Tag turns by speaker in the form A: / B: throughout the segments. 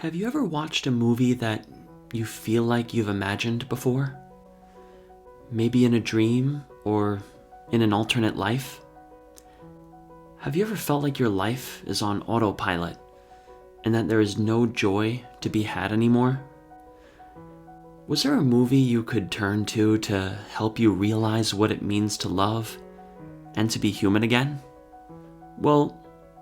A: Have you ever watched a movie that you feel like you've imagined before? Maybe in a dream or in an alternate life? Have you ever felt like your life is on autopilot and that there is no joy to be had anymore? Was there a movie you could turn to help you realize what it means to love and to be human again? Well,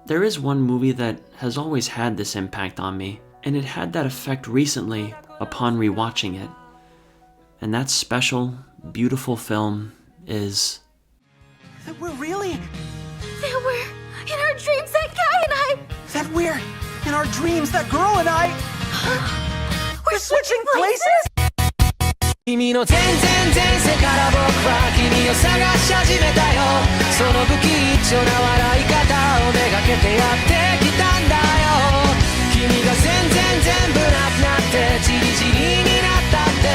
A: there is one movie that has always had this impact on me, and it had that effect recently upon rewatching it. And that special, beautiful film is...
B: That we're really...
C: That we're in our dreams, that guy and I...
B: That we're in our dreams, that girl and I...
C: We're
B: switching places?
D: 君の全然前世から僕は君を探し始めたよその不吉祥な笑い方をめがけてやってきたんだよ君が全部なくなってチリチリになったって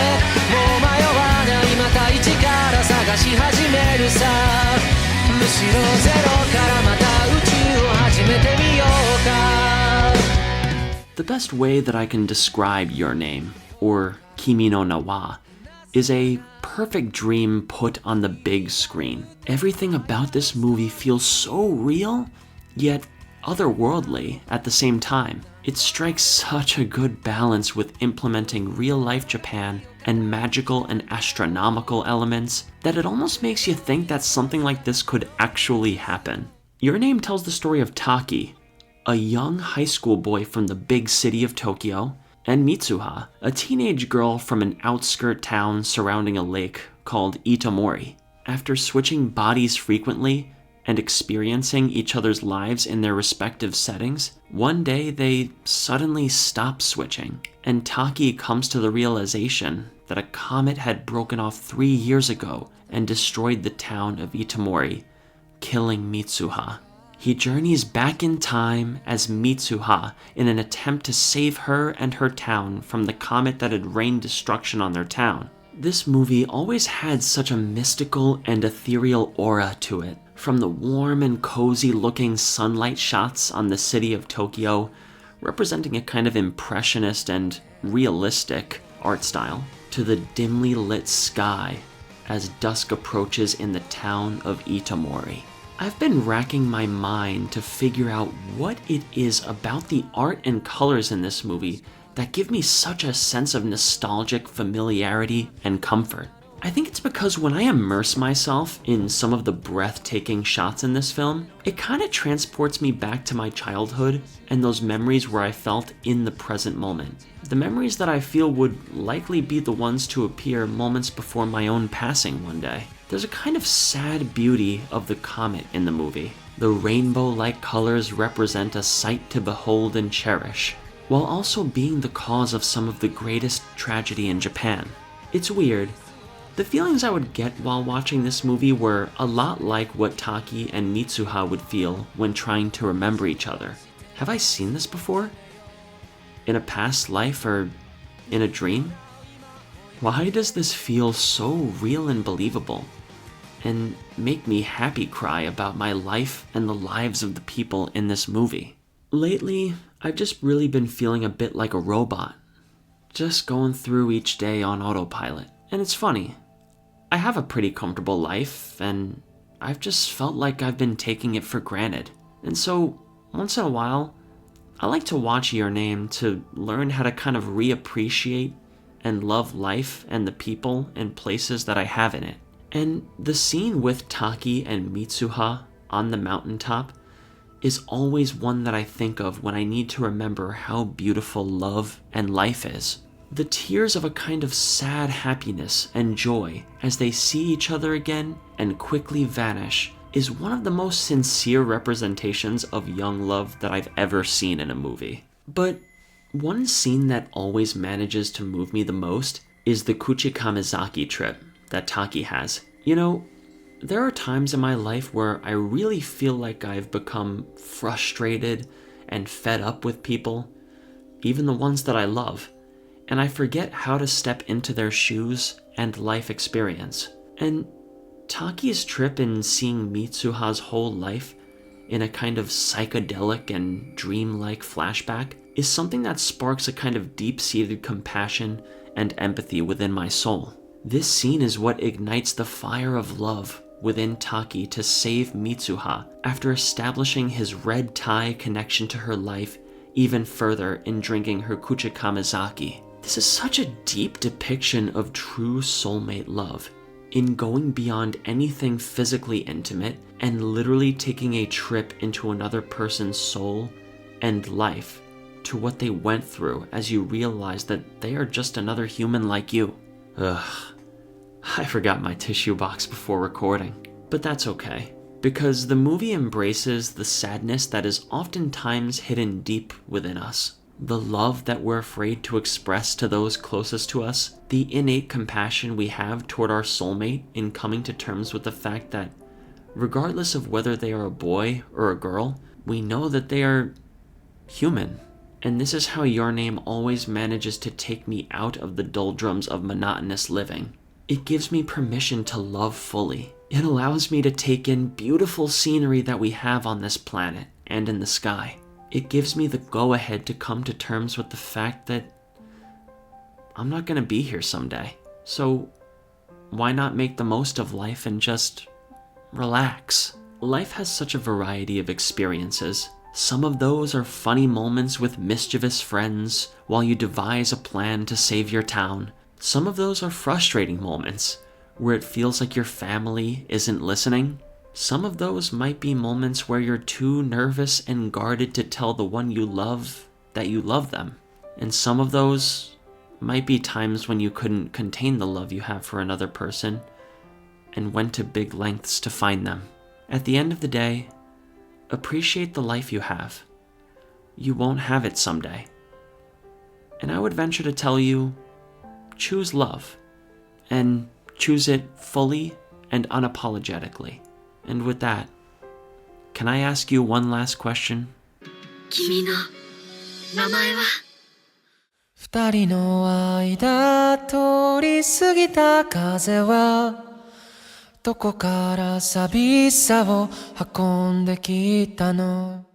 D: もう迷わないまた一から探し始めるさむしろゼロからまた宇宙を始めてみようか
A: The best way that I can describe Your Name, or Kimi No Na Wa, is a perfect dream put on the big screen. Everything about this movie feels so real, yet otherworldly at the same time. It strikes such a good balance with implementing real-life Japan and magical and astronomical elements that it almost makes you think that something like this could actually happen. Your Name tells the story of Taki, a young high school boy from the big city of Tokyo, and Mitsuha, a teenage girl from an outskirt town surrounding a lake called Itomori. After switching bodies frequently and experiencing each other's lives in their respective settings, one day they suddenly stop switching, and Taki comes to the realization that a comet had broken off 3 years ago and destroyed the town of Itomori, killing Mitsuha. He journeys back in time as Mitsuha in an attempt to save her and her town from the comet that had rained destruction on their town. This movie always had such a mystical and ethereal aura to it, from the warm and cozy looking sunlight shots on the city of Tokyo, representing a kind of impressionist and realistic art style, to the dimly lit sky as dusk approaches in the town of Itomori. I've been racking my mind to figure out what it is about the art and colors in this movie that give me such a sense of nostalgic familiarity and comfort. I think it's because when I immerse myself in some of the breathtaking shots in this film, it kind of transports me back to my childhood and those memories where I felt in the present moment. The memories that I feel would likely be the ones to appear moments before my own passing one day. There's a kind of sad beauty of the comet in the movie. The rainbow-like colors represent a sight to behold and cherish, while also being the cause of some of the greatest tragedy in Japan. It's weird. The feelings I would get while watching this movie were a lot like what Taki and Mitsuha would feel when trying to remember each other. Have I seen this before? In a past life or in a dream? Why does this feel so real and believable, and make me happy cry about my life and the lives of the people in this movie? Lately, I've just really been feeling a bit like a robot, just going through each day on autopilot. And it's funny, I have a pretty comfortable life, and I've just felt like I've been taking it for granted. And so, once in a while, I like to watch Your Name to learn how to kind of reappreciate and love life and the people and places that I have in it. And the scene with Taki and Mitsuha on the mountaintop is always one that I think of when I need to remember how beautiful love and life is. The tears of a kind of sad happiness and joy as they see each other again and quickly vanish is one of the most sincere representations of young love that I've ever seen in a movie. But one scene that always manages to move me the most is the Kuchikamizake trip that Taki has. You know, there are times in my life where I really feel like I've become frustrated and fed up with people, even the ones that I love, and I forget how to step into their shoes and life experience. And Taki's trip in seeing Mitsuha's whole life in a kind of psychedelic and dreamlike flashback is something that sparks a kind of deep-seated compassion and empathy within my soul. This scene is what ignites the fire of love within Taki to save Mitsuha after establishing his red tie connection to her life even further in drinking her Kuchikamizake. This is such a deep depiction of true soulmate love, in going beyond anything physically intimate and literally taking a trip into another person's soul and life to what they went through as you realize that they are just another human like you. Ugh. I forgot my tissue box before recording, but that's okay, because the movie embraces the sadness that is oftentimes hidden deep within us, the love that we're afraid to express to those closest to us, the innate compassion we have toward our soulmate in coming to terms with the fact that regardless of whether they are a boy or a girl, we know that they are human. And this is how Your Name always manages to take me out of the doldrums of monotonous living. It gives me permission to love fully. It allows me to take in beautiful scenery that we have on this planet and in the sky. It gives me the go-ahead to come to terms with the fact that I'm not going to be here someday. So why not make the most of life and just relax? Life has such a variety of experiences. Some of those are funny moments with mischievous friends while you devise a plan to save your town. Some of those are frustrating moments where it feels like your family isn't listening. Some of those might be moments where you're too nervous and guarded to tell the one you love that you love them. And some of those might be times when you couldn't contain the love you have for another person and went to big lengths to find them. At the end of the day, appreciate the life you have. You won't have it someday. And I would venture to tell you, choose love, and choose it fully and unapologetically. And with that, can I ask you one last question?
C: 君の名前は
D: 二人の間通り過ぎた風はどこから寂しさを運んできたの